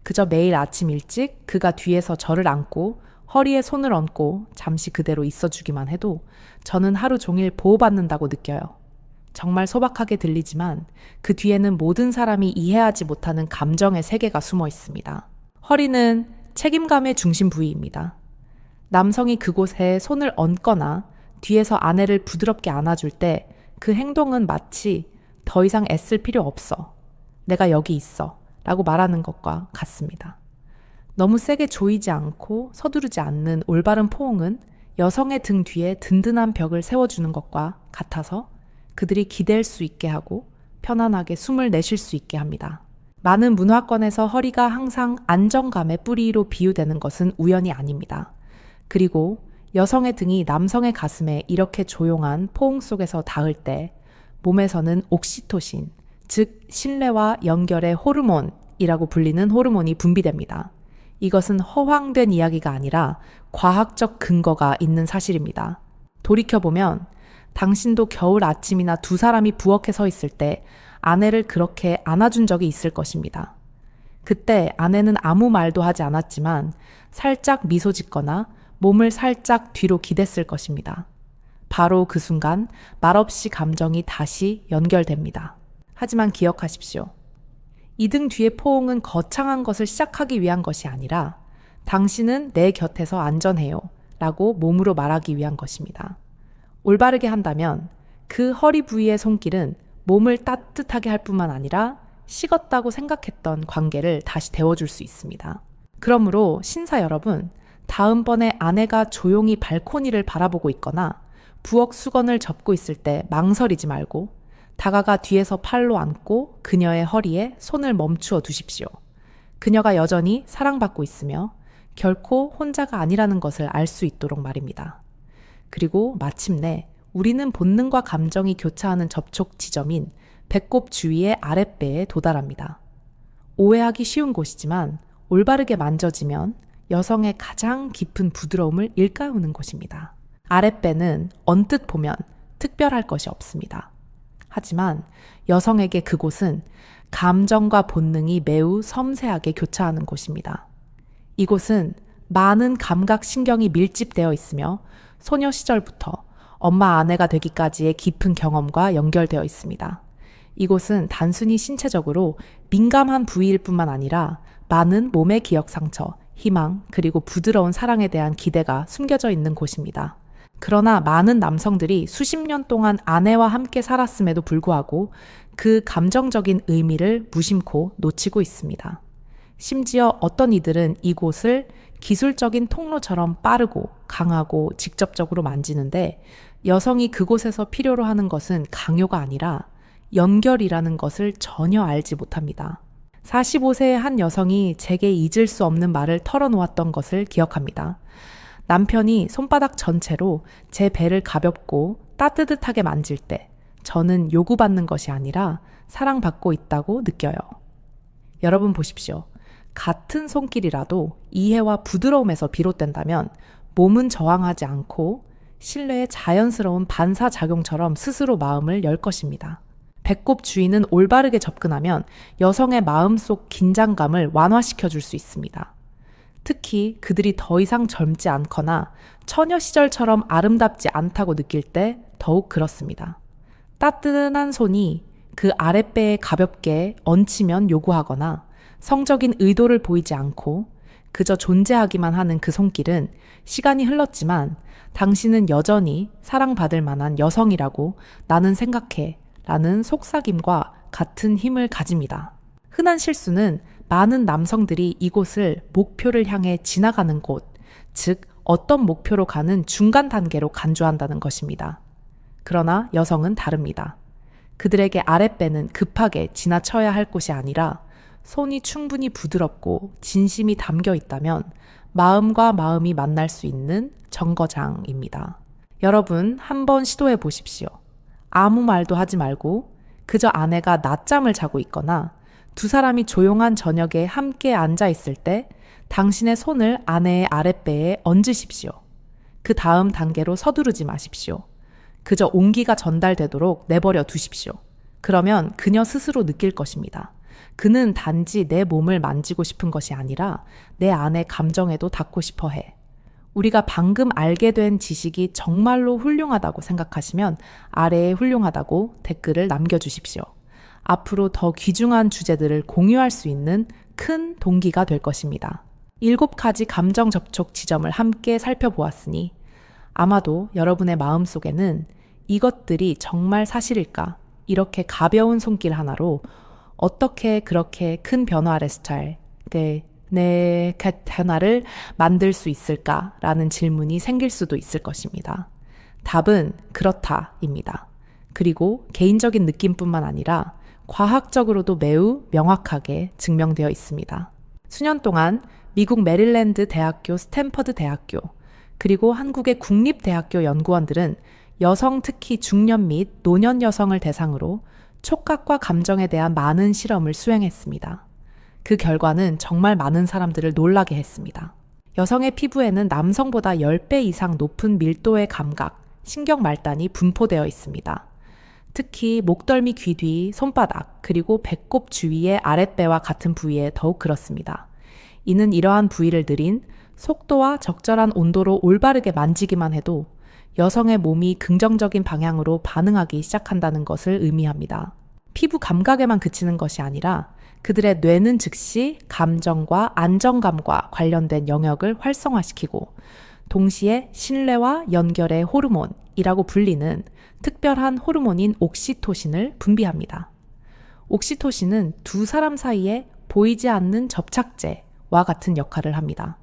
그저 매일 아침 일찍 그가 뒤에서 저를 안고 허리에 손을 얹고 잠시 그대로 있어주기만 해도 저는 하루 종일 보호받는다고 느껴요. 정말 소박하게 들리지만 그 뒤에는 모든 사람이 이해하지 못하는 감정의 세계가 숨어 있습니다. 허리는 책임감의 중심 부위입니다. 남성이 그곳에 손을 얹거나 뒤에서 아내를 부드럽게 안아줄 때 그 행동은 마치 더 이상 애쓸 필요 없어. 내가 여기 있어. 라고 말하는 것과 같습니다. 너무 세게 조이지 않고 서두르지 않는 올바른 포옹은 여성의 등 뒤에 든든한 벽을 세워주는 것과 같아서 그들이 기댈 수 있게 하고 편안하게 숨을 내쉴 수 있게 합니다. 많은 문화권에서 허리가 항상 안정감의 뿌리로 비유되는 것은 우연이 아닙니다. 그리고 여성의 등이 남성의 가슴에 이렇게 조용한 포옹 속에서 닿을 때 몸에서는 옥시토신, 즉 신뢰와 연결의 호르몬이라고 불리는 호르몬이 분비됩니다. 이것은 허황된 이야기가 아니라 과학적 근거가 있는 사실입니다. 돌이켜보면 당신도 겨울 아침이나 두 사람이 부엌에 서 있을 때 아내를 그렇게 안아준 적이 있을 것입니다. 그때 아내는 아무 말도 하지 않았지만 살짝 미소 짓거나 몸을 살짝 뒤로 기댔을 것입니다. 바로 그 순간 말없이 감정이 다시 연결됩니다. 하지만 기억하십시오. 이 등 뒤의 포옹은 거창한 것을 시작하기 위한 것이 아니라 당신은 내 곁에서 안전해요 라고 몸으로 말하기 위한 것입니다. 올바르게 한다면 그 허리 부위의 손길은 몸을 따뜻하게 할 뿐만 아니라 식었다고 생각했던 관계를 다시 데워줄 수 있습니다. 그러므로 신사 여러분, 다음번에 아내가 조용히 발코니를 바라보고 있거나 부엌 수건을 접고 있을 때 망설이지 말고 다가가 뒤에서 팔로 안고 그녀의 허리에 손을 멈추어 두십시오. 그녀가 여전히 사랑받고 있으며 결코 혼자가 아니라는 것을 알 수 있도록 말입니다. 그리고 마침내 우리는 본능과 감정이 교차하는 접촉 지점인 배꼽 주위의 아랫배에 도달합니다. 오해하기 쉬운 곳이지만 올바르게 만져지면 여성의 가장 깊은 부드러움을 일깨우는 곳입니다. 아랫배는 언뜻 보면 특별할 것이 없습니다. 하지만 여성에게 그곳은 감정과 본능이 매우 섬세하게 교차하는 곳입니다. 이곳은 많은 감각신경이 밀집되어 있으며 소녀 시절부터 엄마 아내가 되기까지의 깊은 경험과 연결되어 있습니다. 이곳은 단순히 신체적으로 민감한 부위일 뿐만 아니라 많은 몸의 기억 상처, 희망, 그리고 부드러운 사랑에 대한 기대가 숨겨져 있는 곳입니다. 그러나 많은 남성들이 수십 년 동안 아내와 함께 살았음에도 불구하고 그 감정적인 의미를 무심코 놓치고 있습니다. 심지어 어떤 이들은 이곳을 기술적인 통로처럼 빠르고 강하고 직접적으로 만지는데 여성이 그곳에서 필요로 하는 것은 강요가 아니라 연결이라는 것을 전혀 알지 못합니다. 45세의 한 여성이 제게 잊을 수 없는 말을 털어놓았던 것을 기억합니다. 남편이 손바닥 전체로 제 배를 가볍고 따뜻하게 만질 때 저는 요구받는 것이 아니라 사랑받고 있다고 느껴요. 여러분 보십시오. 같은 손길이라도 이해와 부드러움에서 비롯된다면 몸은 저항하지 않고 신뢰의 자연스러운 반사작용처럼 스스로 마음을 열 것입니다. 배꼽 주위는 올바르게 접근하면 여성의 마음속 긴장감을 완화시켜 줄 수 있습니다. 특히 그들이 더 이상 젊지 않거나 처녀 시절처럼 아름답지 않다고 느낄 때 더욱 그렇습니다. 따뜻한 손이 그 아랫배에 가볍게 얹히면 요구하거나 성적인 의도를 보이지 않고 그저 존재하기만 하는 그 손길은 시간이 흘렀지만 당신은 여전히 사랑받을 만한 여성이라고 나는 생각해 라는 속삭임과 같은 힘을 가집니다. 흔한 실수는 많은 남성들이 이곳을 목표를 향해 지나가는 곳, 즉 어떤 목표로 가는 중간 단계로 간주한다는 것입니다. 그러나 여성은 다릅니다. 그들에게 아랫배는 급하게 지나쳐야 할 곳이 아니라 손이 충분히 부드럽고 진심이 담겨 있다면 마음과 마음이 만날 수 있는 정거장입니다. 여러분 한번 시도해 보십시오. 아무 말도 하지 말고 그저 아내가 낮잠을 자고 있거나 두 사람이 조용한 저녁에 함께 앉아 있을 때 당신의 손을 아내의 아랫배에 얹으십시오. 그 다음 단계로 서두르지 마십시오. 그저 온기가 전달되도록 내버려 두십시오. 그러면 그녀 스스로 느낄 것입니다. 그는 단지 내 몸을 만지고 싶은 것이 아니라 내 안의 감정에도 닿고 싶어 해. 우리가 방금 알게 된 지식이 정말로 훌륭하다고 생각하시면 아래에 훌륭하다고 댓글을 남겨주십시오. 앞으로 더 귀중한 주제들을 공유할 수 있는 큰 동기가 될 것입니다. 7가지 감정 접촉 지점을 함께 살펴보았으니 아마도 여러분의 마음속에는 이것들이 정말 사실일까? 이렇게 가벼운 손길 하나로 어떻게 그렇게 큰 변화를 내 변화를 만들 수 있을까라는 질문이 생길 수도 있을 것입니다. 답은 그렇다입니다. 그리고 개인적인 느낌뿐만 아니라 과학적으로도 매우 명확하게 증명되어 있습니다. 수년 동안 미국 메릴랜드 대학교, 스탠퍼드 대학교, 그리고 한국의 국립대학교 연구원들은 여성, 특히 중년 및 노년 여성을 대상으로 촉각과 감정에 대한 많은 실험을 수행했습니다. 그 결과는 정말 많은 사람들을 놀라게 했습니다. 여성의 피부에는 남성보다 10배 이상 높은 밀도의 감각, 신경 말단이 분포되어 있습니다. 특히 목덜미 귀 뒤, 손바닥, 그리고 배꼽 주위의 아랫배와 같은 부위에 더욱 그렇습니다. 이는 이러한 부위를 느린 속도와 적절한 온도로 올바르게 만지기만 해도 여성의 몸이 긍정적인 방향으로 반응하기 시작한다는 것을 의미합니다. 피부 감각에만 그치는 것이 아니라 그들의 뇌는 즉시 감정과 안정감과 관련된 영역을 활성화시키고 동시에 신뢰와 연결의 호르몬이라고 불리는 특별한 호르몬인 옥시토신을 분비합니다. 옥시토신은 두 사람 사이에 보이지 않는 접착제와 같은 역할을 합니다.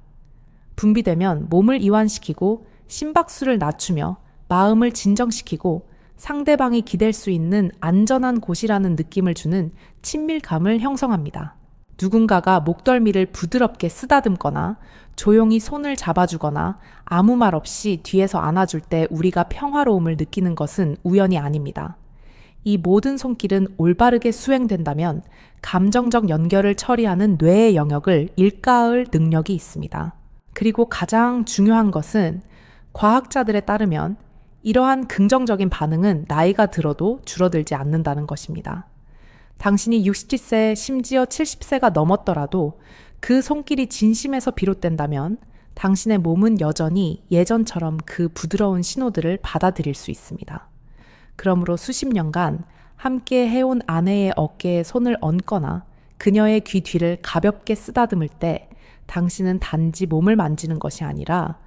분비되면 몸을 이완시키고 심박수를 낮추며 마음을 진정시키고 상대방이 기댈 수 있는 안전한 곳이라는 느낌을 주는 친밀감을 형성합니다. 누군가가 목덜미를 부드럽게 쓰다듬거나 조용히 손을 잡아주거나 아무 말 없이 뒤에서 안아줄 때 우리가 평화로움을 느끼는 것은 우연이 아닙니다. 이 모든 손길은 올바르게 수행된다면 감정적 연결을 처리하는 뇌의 영역을 일가을 능력이 있습니다. 그리고 가장 중요한 것은 과학자들에 따르면 이러한 긍정적인 반응은 나이가 들어도 줄어들지 않는다는 것입니다. 당신이 67세, 심지어 70세가 넘었더라도 그 손길이 진심에서 비롯된다면 당신의 몸은 여전히 예전처럼 그 부드러운 신호들을 받아들일 수 있습니다. 그러므로 수십 년간 함께 해온 아내의 어깨에 손을 얹거나 그녀의 귀 뒤를 가볍게 쓰다듬을 때 당신은 단지 몸을 만지는 것이 아니라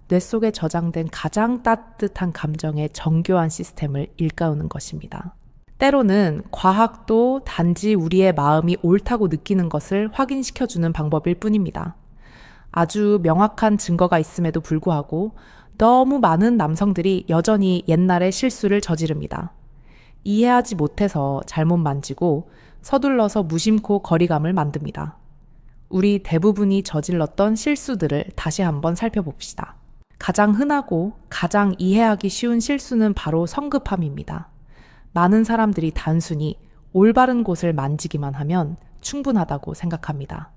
뇌 속에 저장된 가장 따뜻한 감정의 정교한 시스템을 일깨우는 것입니다. 때로는 과학도 단지 우리의 마음이 옳다고 느끼는 것을 확인시켜주는 방법일 뿐입니다. 아주 명확한 증거가 있음에도 불구하고 너무 많은 남성들이 여전히 옛날의 실수를 저지릅니다. 이해하지 못해서 잘못 만지고 서둘러서 무심코 거리감을 만듭니다. 우리 대부분이 저질렀던 실수들을 다시 한번 살펴봅시다. 가장 흔하고 가장 이해하기 쉬운 실수는 바로 성급함입니다. 많은 사람들이 단순히 올바른 곳을 만지기만 하면 충분하다고 생각합니다.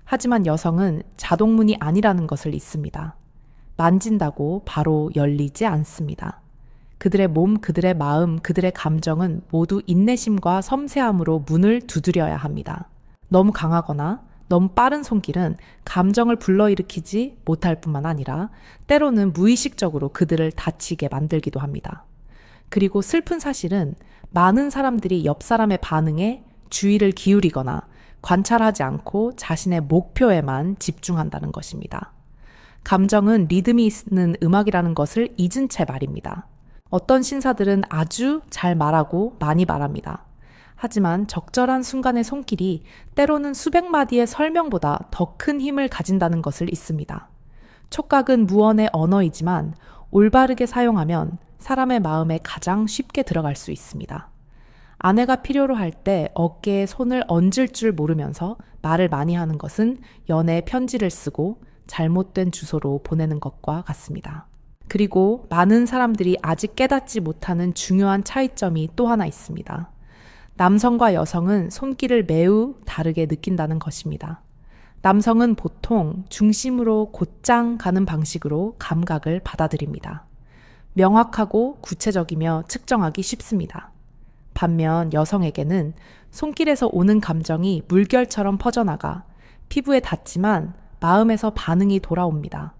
하지만 여성은 자동문이 아니라는 것을 잊습니다. 만진다고 바로 열리지 않습니다. 그들의 몸, 그들의 마음, 그들의 감정은 모두 인내심과 섬세함으로 문을 두드려야 합니다. 너무 강하거나 너무 빠른 손길은 감정을 불러일으키지 못할 뿐만 아니라 때로는 무의식적으로 그들을 다치게 만들기도 합니다. 그리고 슬픈 사실은 많은 사람들이 옆 사람의 반응에 주의를 기울이거나 관찰하지 않고 자신의 목표에만 집중한다는 것입니다. 감정은 리듬이 있는 음악이라는 것을 잊은 채 말입니다. 어떤 신사들은 아주 잘 말하고 많이 말합니다. 하지만 적절한 순간의 손길이 때로는 수백 마디의 설명보다 더 큰 힘을 가진다는 것을 잊습니다. 촉각은 무언의 언어이지만 올바르게 사용하면 사람의 마음에 가장 쉽게 들어갈 수 있습니다. 아내가 필요로 할 때 어깨에 손을 얹을 줄 모르면서 말을 많이 하는 것은 연애 편지를 쓰고 잘못된 주소로 보내는 것과 같습니다. 그리고 많은 사람들이 아직 깨닫지 못하는 중요한 차이점이 또 하나 있습니다. 남성과 여성은 손길을 매우 다르게 느낀다는 것입니다. 남성은 보통 중심으로 곧장 가는 방식으로 감각을 받아들입니다. 명확하고 구체적이며 측정하기 쉽습니다. 반면 여성에게는 손길에서 오는 감정이 물결처럼 퍼져나가 피부에 닿지만 마음에서 반응이 돌아옵니다.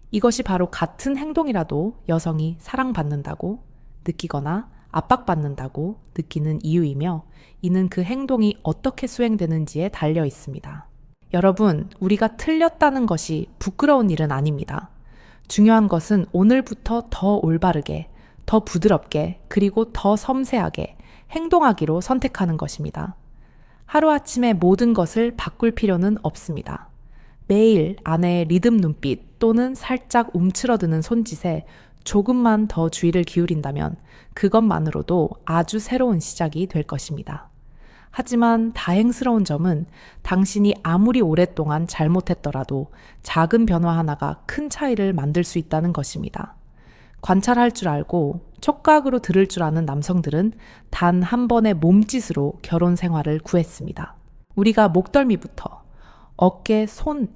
이것이 바로 같은 행동이라도 여성이 사랑받는다고 느끼거나 압박받는다고 느끼는 이유이며 이는 그 행동이 어떻게 수행되는지에 달려 있습니다. 여러분, 우리가 틀렸다는 것이 부끄러운 일은 아닙니다. 중요한 것은 오늘부터 더 올바르게, 더 부드럽게, 그리고 더 섬세하게 행동하기로 선택하는 것입니다. 하루아침에 모든 것을 바꿀 필요는 없습니다. 매일 아내의 리듬 눈빛 또는 살짝 움츠러드는 손짓에 조금만 더 주의를 기울인다면 그것만으로도 아주 새로운 시작이 될 것입니다. 하지만 다행스러운 점은 당신이 아무리 오랫동안 잘못했더라도 작은 변화 하나가 큰 차이를 만들 수 있다는 것입니다. 관찰할 줄 알고 촉각으로 들을 줄 아는 남성들은 단 한 번의 몸짓으로 결혼 생활을 구했습니다. 우리가 목덜미부터 어깨, 손,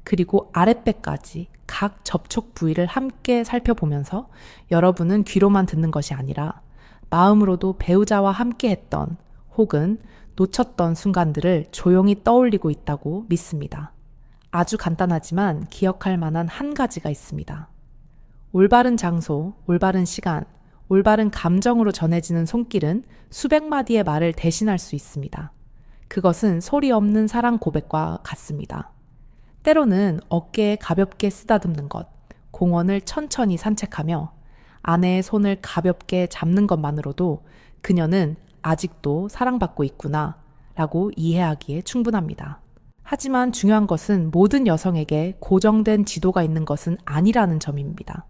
그리고 아랫배까지 각 접촉 부위를 함께 살펴보면서 여러분은 귀로만 듣는 것이 아니라 마음으로도 배우자와 함께 했던 혹은 놓쳤던 순간들을 조용히 떠올리고 있다고 믿습니다. 아주 간단하지만 기억할 만한 한 가지가 있습니다. 올바른 장소, 올바른 시간, 올바른 감정으로 전해지는 손길은 수백 마디의 말을 대신할 수 있습니다. 그것은 소리 없는 사랑 고백과 같습니다. 때로는 어깨에 가볍게 쓰다듬는 것, 공원을 천천히 산책하며 아내의 손을 가볍게 잡는 것만으로도 그녀는 아직도 사랑받고 있구나 라고 이해하기에 충분합니다. 하지만 중요한 것은 모든 여성에게 고정된 지도가 있는 것은 아니라는 점입니다.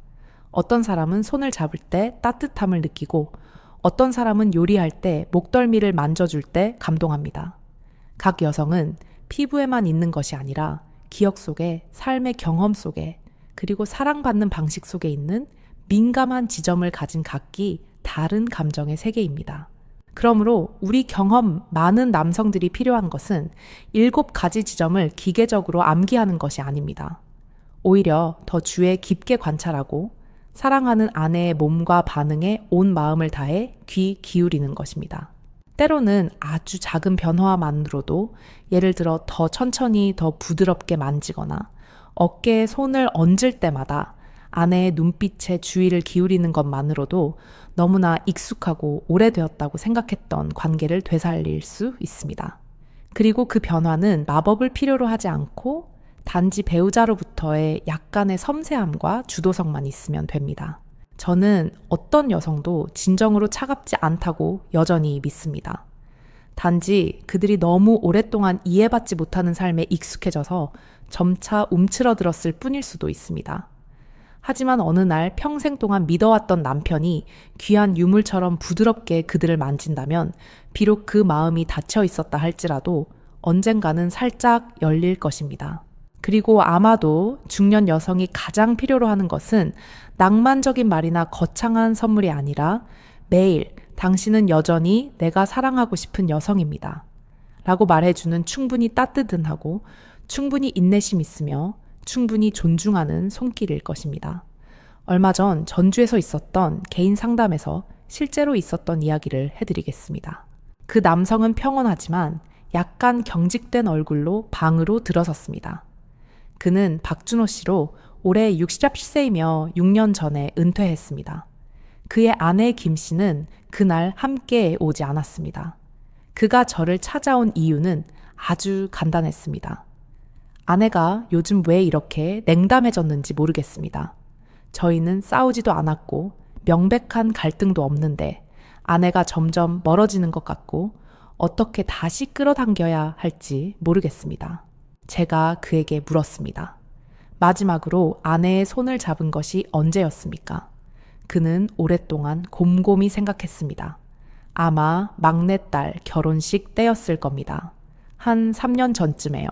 어떤 사람은 손을 잡을 때 따뜻함을 느끼고 어떤 사람은 요리할 때 목덜미를 만져줄 때 감동합니다. 각 여성은 피부에만 있는 것이 아니라 기억 속에, 삶의 경험 속에, 그리고 사랑받는 방식 속에 있는 민감한 지점을 가진 각기 다른 감정의 세계입니다. 그러므로 우리 경험 많은 남성들이 필요한 것은 7가지 지점을 기계적으로 암기하는 것이 아닙니다. 오히려 더 주에 깊게 관찰하고 사랑하는 아내의 몸과 반응에 온 마음을 다해 귀 기울이는 것입니다. 때로는 아주 작은 변화만으로도 예를 들어 더 천천히 더 부드럽게 만지거나 어깨에 손을 얹을 때마다 아내의 눈빛에 주의를 기울이는 것만으로도 너무나 익숙하고 오래되었다고 생각했던 관계를 되살릴 수 있습니다. 그리고 그 변화는 마법을 필요로 하지 않고 단지 배우자로부터의 약간의 섬세함과 주도성만 있으면 됩니다. 저는 어떤 여성도 진정으로 차갑지 않다고 여전히 믿습니다. 단지 그들이 너무 오랫동안 이해받지 못하는 삶에 익숙해져서 점차 움츠러들었을 뿐일 수도 있습니다. 하지만 어느 날 평생 동안 믿어왔던 남편이 귀한 유물처럼 부드럽게 그들을 만진다면 비록 그 마음이 닫혀 있었다 할지라도 언젠가는 살짝 열릴 것입니다. 그리고 아마도 중년 여성이 가장 필요로 하는 것은 낭만적인 말이나 거창한 선물이 아니라 매일 당신은 여전히 내가 사랑하고 싶은 여성입니다. 라고 말해주는 충분히 따뜻하고 충분히 인내심 있으며 충분히 존중하는 손길일 것입니다. 얼마 전 전주에서 있었던 개인 상담에서 실제로 있었던 이야기를 해드리겠습니다. 그 남성은 평온하지만 약간 경직된 얼굴로 방으로 들어섰습니다. 그는 박준호 씨로 올해 67세이며 6년 전에 은퇴했습니다. 그의 아내 김 씨는 그날 함께 오지 않았습니다. 그가 저를 찾아온 이유는 아주 간단했습니다. 아내가 요즘 왜 이렇게 냉담해졌는지 모르겠습니다. 저희는 싸우지도 않았고 명백한 갈등도 없는데 아내가 점점 멀어지는 것 같고 어떻게 다시 끌어당겨야 할지 모르겠습니다. 제가 그에게 물었습니다. 마지막으로 아내의 손을 잡은 것이 언제였습니까? 그는 오랫동안 곰곰이 생각했습니다. 아마 막내딸 결혼식 때였을 겁니다. 한 3년 전쯤에요.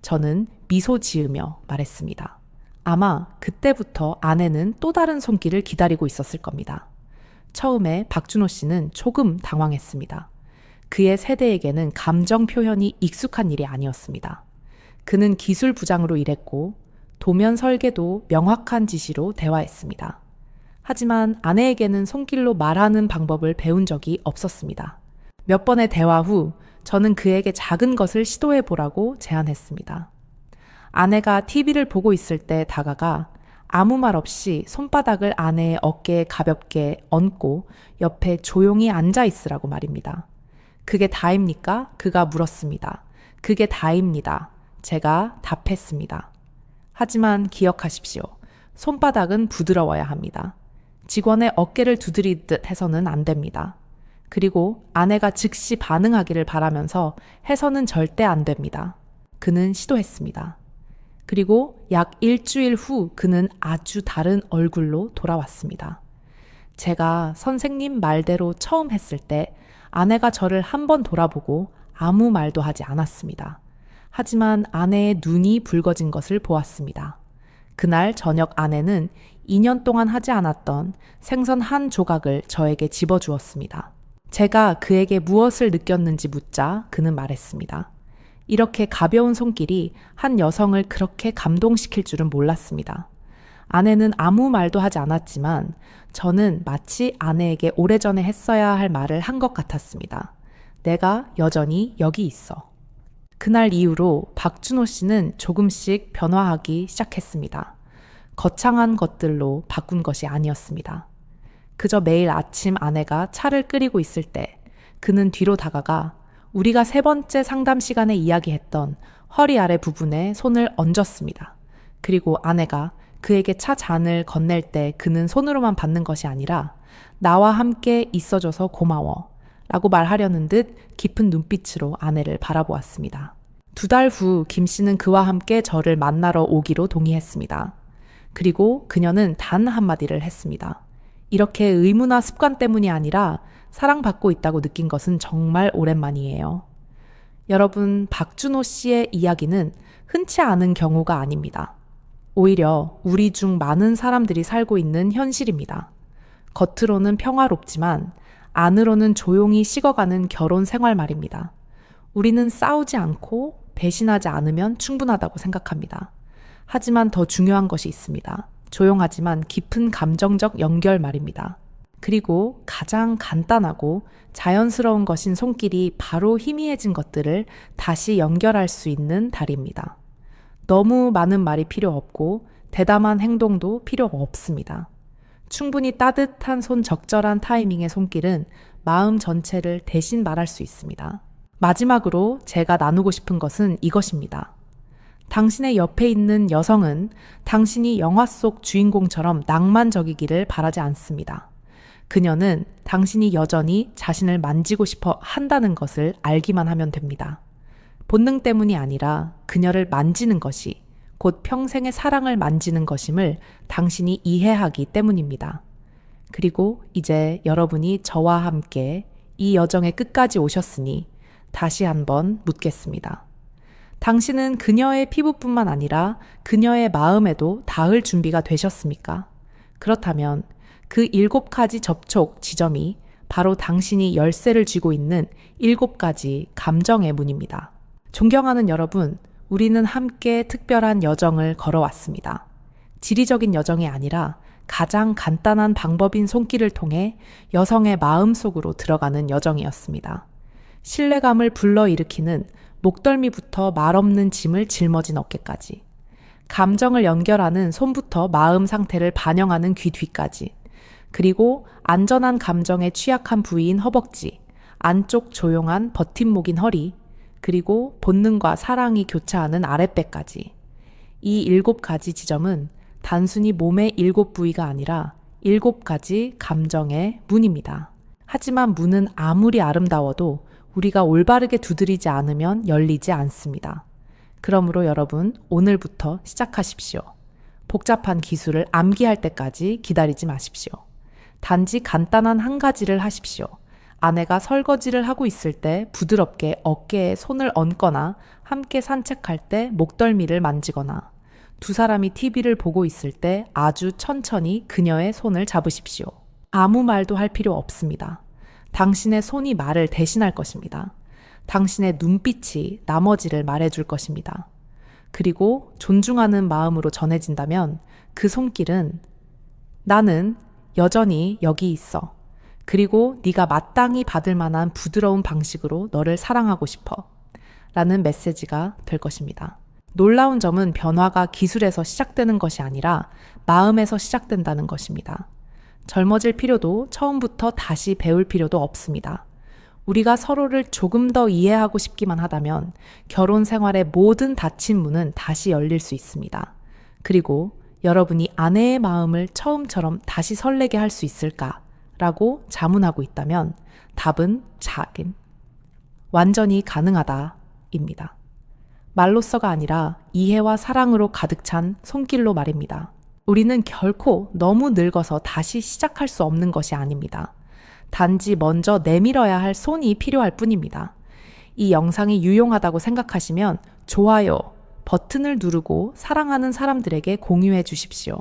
저는 미소 지으며 말했습니다. 아마 그때부터 아내는 또 다른 손길을 기다리고 있었을 겁니다. 처음에 박준호 씨는 조금 당황했습니다. 그의 세대에게는 감정 표현이 익숙한 일이 아니었습니다. 그는 기술 부장으로 일했고 도면 설계도 명확한 지시로 대화했습니다. 하지만 아내에게는 손길로 말하는 방법을 배운 적이 없었습니다. 몇 번의 대화 후 저는 그에게 작은 것을 시도해 보라고 제안했습니다. 아내가 TV를 보고 있을 때 다가가 아무 말 없이 손바닥을 아내의 어깨에 가볍게 얹고 옆에 조용히 앉아 있으라고 말입니다. 그게 다입니까? 그가 물었습니다. 그게 다입니다. 제가 답했습니다. 하지만 기억하십시오. 손바닥은 부드러워야 합니다. 직원의 어깨를 두드리듯 해서는 안 됩니다. 그리고 아내가 즉시 반응하기를 바라면서 해서는 절대 안 됩니다. 그는 시도했습니다. 그리고 약 일주일 후 그는 아주 다른 얼굴로 돌아왔습니다. 제가 선생님 말대로 처음 했을 때 아내가 저를 한 번 돌아보고 아무 말도 하지 않았습니다. 하지만 아내의 눈이 붉어진 것을 보았습니다. 그날 저녁 아내는 2년 동안 하지 않았던 생선 한 조각을 저에게 집어주었습니다. 제가 그에게 무엇을 느꼈는지 묻자 그는 말했습니다. 이렇게 가벼운 손길이 한 여성을 그렇게 감동시킬 줄은 몰랐습니다. 아내는 아무 말도 하지 않았지만 저는 마치 아내에게 오래전에 했어야 할 말을 한 것 같았습니다. 내가 여전히 여기 있어. 그날 이후로 박준호 씨는 조금씩 변화하기 시작했습니다. 거창한 것들로 바꾼 것이 아니었습니다. 그저 매일 아침 아내가 차를 끓이고 있을 때 그는 뒤로 다가가 우리가 3번째 상담 시간에 이야기했던 허리 아래 부분에 손을 얹었습니다. 그리고 아내가 그에게 차 잔을 건넬 때 그는 손으로만 받는 것이 아니라 나와 함께 있어줘서 고마워 라고 말하려는 듯 깊은 눈빛으로 아내를 바라보았습니다. 2달 후 김 씨는 그와 함께 저를 만나러 오기로 동의했습니다. 그리고 그녀는 단 한마디를 했습니다. 이렇게 의무나 습관 때문이 아니라 사랑받고 있다고 느낀 것은 정말 오랜만이에요. 여러분, 박준호 씨의 이야기는 흔치 않은 경우가 아닙니다. 오히려 우리 중 많은 사람들이 살고 있는 현실입니다. 겉으로는 평화롭지만 안으로는 조용히 식어가는 결혼 생활 말입니다. 우리는 싸우지 않고 배신하지 않으면 충분하다고 생각합니다. 하지만 더 중요한 것이 있습니다. 조용하지만 깊은 감정적 연결 말입니다. 그리고 가장 간단하고 자연스러운 것인 손길이 바로 희미해진 것들을 다시 연결할 수 있는 다리입니다. 너무 많은 말이 필요 없고 대담한 행동도 필요 없습니다. 충분히 따뜻한 손 적절한 타이밍의 손길은 마음 전체를 대신 말할 수 있습니다. 마지막으로 제가 나누고 싶은 것은 이것입니다. 당신의 옆에 있는 여성은 당신이 영화 속 주인공처럼 낭만적이기를 바라지 않습니다. 그녀는 당신이 여전히 자신을 만지고 싶어 한다는 것을 알기만 하면 됩니다. 본능 때문이 아니라 그녀를 만지는 것이 곧 평생의 사랑을 만지는 것임을 당신이 이해하기 때문입니다. 그리고 이제 여러분이 저와 함께 이 여정의 끝까지 오셨으니 다시 한번 묻겠습니다. 당신은 그녀의 피부뿐만 아니라 그녀의 마음에도 닿을 준비가 되셨습니까? 그렇다면 그 7가지 접촉 지점이 바로 당신이 열쇠를 쥐고 있는 7가지 감정의 문입니다. 존경하는 여러분, 우리는 함께 특별한 여정을 걸어왔습니다. 지리적인 여정이 아니라 가장 간단한 방법인 손길을 통해 여성의 마음속으로 들어가는 여정이었습니다. 신뢰감을 불러일으키는 목덜미부터 말없는 짐을 짊어진 어깨까지, 감정을 연결하는 손부터 마음 상태를 반영하는 귀 뒤까지, 그리고 안전한 감정에 취약한 부위인 허벅지, 안쪽 조용한 버팀목인 허리, 그리고 본능과 사랑이 교차하는 아랫배까지. 이 7가지 지점은 단순히 몸의 7부위가 아니라 7가지 감정의 문입니다. 하지만 문은 아무리 아름다워도 우리가 올바르게 두드리지 않으면 열리지 않습니다. 그러므로 여러분, 오늘부터 시작하십시오. 복잡한 기술을 암기할 때까지 기다리지 마십시오. 단지 간단한 한 가지를 하십시오. 아내가 설거지를 하고 있을 때 부드럽게 어깨에 손을 얹거나 함께 산책할 때 목덜미를 만지거나 2사람이 TV를 보고 있을 때 아주 천천히 그녀의 손을 잡으십시오. 아무 말도 할 필요 없습니다. 당신의 손이 말을 대신할 것입니다. 당신의 눈빛이 나머지를 말해줄 것입니다. 그리고 존중하는 마음으로 전해진다면 그 손길은 나는 여전히 여기 있어. 그리고 네가 마땅히 받을 만한 부드러운 방식으로 너를 사랑하고 싶어. 라는 메시지가 될 것입니다. 놀라운 점은 변화가 기술에서 시작되는 것이 아니라 마음에서 시작된다는 것입니다. 젊어질 필요도 처음부터 다시 배울 필요도 없습니다. 우리가 서로를 조금 더 이해하고 싶기만 하다면 결혼 생활의 모든 닫힌 문은 다시 열릴 수 있습니다. 그리고 여러분이 아내의 마음을 처음처럼 다시 설레게 할 수 있을까? 라고 자문하고 있다면 답은 작은, 완전히 가능하다 입니다. 말로써가 아니라 이해와 사랑으로 가득 찬 손길로 말입니다. 우리는 결코 너무 늙어서 다시 시작할 수 없는 것이 아닙니다. 단지 먼저 내밀어야 할 손이 필요할 뿐입니다. 이 영상이 유용하다고 생각하시면 좋아요 버튼을 누르고 사랑하는 사람들에게 공유해 주십시오.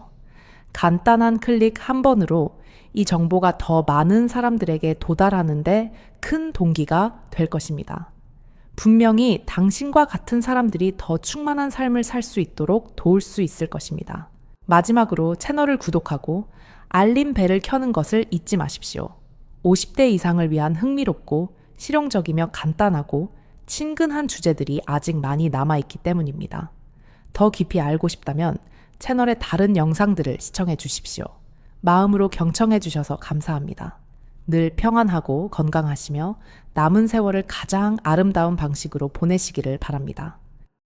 간단한 클릭 한 번으로 이 정보가 더 많은 사람들에게 도달하는데 큰 동기가 될 것입니다. 분명히 당신과 같은 사람들이 더 충만한 삶을 살 수 있도록 도울 수 있을 것입니다. 마지막으로 채널을 구독하고 알림 벨을 켜는 것을 잊지 마십시오. 50대 이상을 위한 흥미롭고 실용적이며 간단하고 친근한 주제들이 아직 많이 남아있기 때문입니다. 더 깊이 알고 싶다면 채널의 다른 영상들을 시청해 주십시오. 마음으로 경청해 주셔서 감사합니다. 늘 평안하고 건강하시며 남은 세월을 가장 아름다운 방식으로 보내시기를 바랍니다.